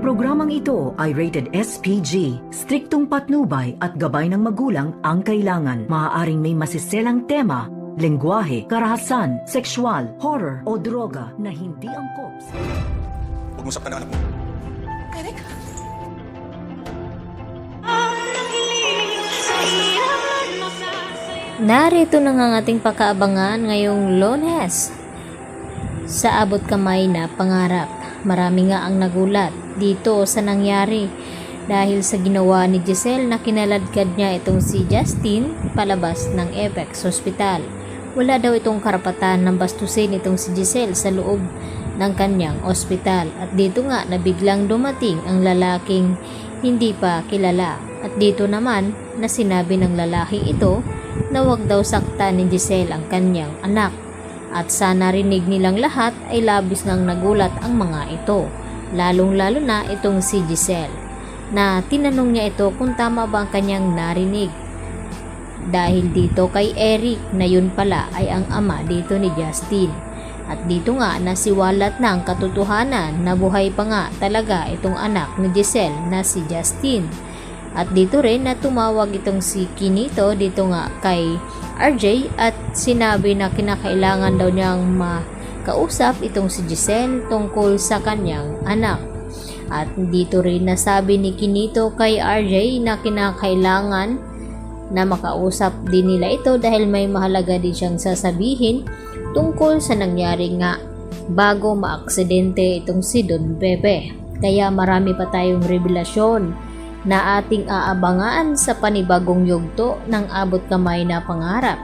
programang ito ay rated SPG. Striktong patnubay at gabay ng magulang ang kailangan. Maaaring may masiselang tema, lengguwahe, karahasan, sexual, horror o droga na hindi angkop sa... Huwag mo saktan ang anak mo. Eric? Narito na nga ang ating pakaabangan ngayong Lunes. Sa abot kamay na pangarap, marami nga ang nagulat dito sa nangyari dahil sa ginawa ni Giselle na kinaladkad niya itong si Justin palabas ng Apex Hospital. Wala daw itong karapatan ng bastusin itong si Giselle sa loob ng kanyang ospital at dito nga na biglang dumating ang lalaking hindi pa kilala at dito naman na sinabi ng lalaking ito na wag daw saktan ni Giselle ang kanyang anak at sa narinig nilang lahat ay labis ngang nagulat ang mga ito, lalong-lalo na itong si Giselle na tinanong niya ito kung tama ba ang kanyang narinig dahil dito kay Eric na yun pala ay ang ama dito ni Justin at dito nga nasiwalat na ang katotohanan na buhay pa nga talaga itong anak ni Giselle na si Justin. At dito rin na tumawag itong si Kinito dito nga kay RJ at sinabi na kinakailangan daw niyang makausap itong si Giselle tungkol sa kanyang anak. At dito rin nasabi ni Kinito kay RJ na kinakailangan na makausap din nila ito dahil may mahalaga din siyang sasabihin tungkol sa nangyari nga bago maaksidente itong si Don Pepe. Kaya marami pa tayong revelasyon na ating aabangan sa panibagong yugto ng abot kamay na pangarap.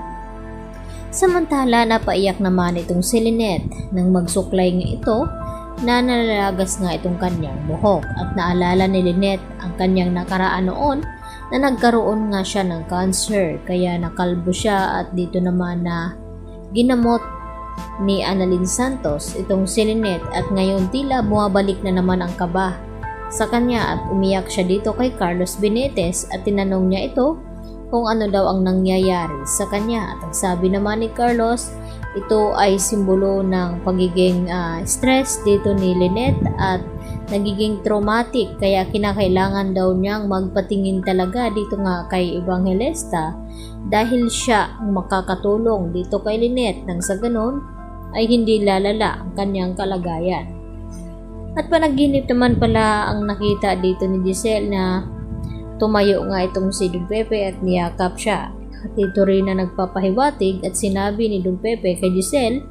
Samantala napaiyak naman itong si Lynette nang magsuklay nga ito na nalalagas nga itong kanyang buhok at naalala ni Lynette ang kanyang nakaraan noon na nagkaroon nga siya ng cancer kaya nakalbo siya at dito naman na ginamot ni Annalyn Santos itong si Lynette at ngayon tila bumabalik na naman ang kaba sa kanya at umiyak siya dito kay Carlos Benitez at tinanong niya ito kung ano daw ang nangyayari sa kanya at ang sabi naman ni Carlos ito ay simbolo ng pagiging stress dito ni Lynette at nagiging traumatic kaya kinakailangan daw niyang magpatingin talaga dito nga kay Evangelista dahil siya ang makakatulong dito kay Lynette nang sa ganon ay hindi lalala ang kanyang kalagayan. At panaginip naman pala ang nakita dito ni Giselle na tumayo nga itong si Don Pepe at niyakap siya. At ito rin na nagpapahiwatig at sinabi ni Don Pepe kay Giselle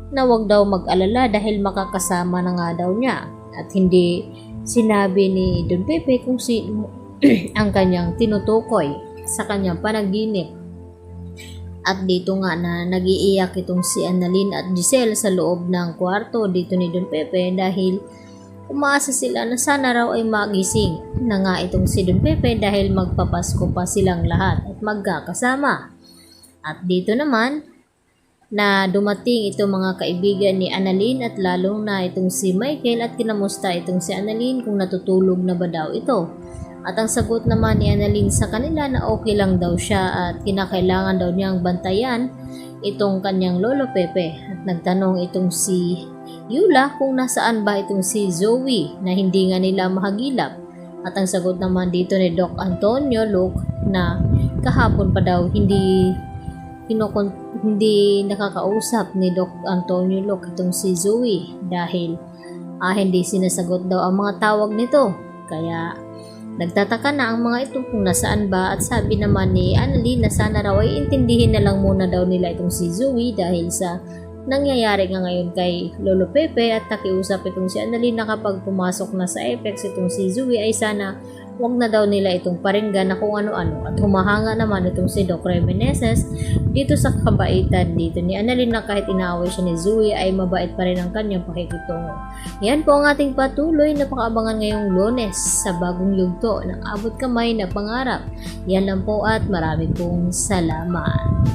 na wag daw mag-alala dahil makakasama na nga daw niya. At hindi sinabi ni Don Pepe kung sino ang kanyang tinutukoy sa kanyang panaginip. At dito nga na nag-iiyak itong si Annalyn at Giselle sa loob ng kwarto dito ni Don Pepe dahil umaasa sila na sana raw ay magising na nga itong si Don Pepe dahil magpapasko pa silang lahat at magkakasama. At dito naman na dumating itong mga kaibigan ni Annalyn at lalong na itong si Michael at kinamusta itong si Annalyn kung natutulog na ba daw ito. At ang sagot naman ni Annalyn sa kanila na okay lang daw siya at kinakailangan daw niyang bantayan itong kanyang lolo Pepe. At nagtanong itong si Yula kung nasaan ba itong si Zoe na hindi nga nila mahagilap. At ang sagot naman dito ni Doc Antonio Luke na kahapon pa daw hindi nakakausap ni Doc Antonio Luke itong si Zoe dahil hindi sinasagot daw ang mga tawag nito. Kaya nagtataka na ang mga ito kung nasaan ba at sabi naman ni Annalyn na sana raw ay intindihin na lang muna daw nila itong si Zoe dahil sa nangyayari nga ngayon kay Lolo Pepe at nakiusap itong si Annalyn na kapag pumasok na sa Apex itong si Zoe ay sana wag na daw nila itong paringgan na kung ano-ano at humahanga naman itong si Doc Remeneses dito sa kabaitan dito ni Annalyn na kahit inaaway siya ni Zoe ay mabait pa rin ang kanyang pakikitungo. Yan po ang ating patuloy na pakaabangan ngayong Lunes sa bagong yugto ng abot kamay na pangarap. Yan lang po at marami pong salamat.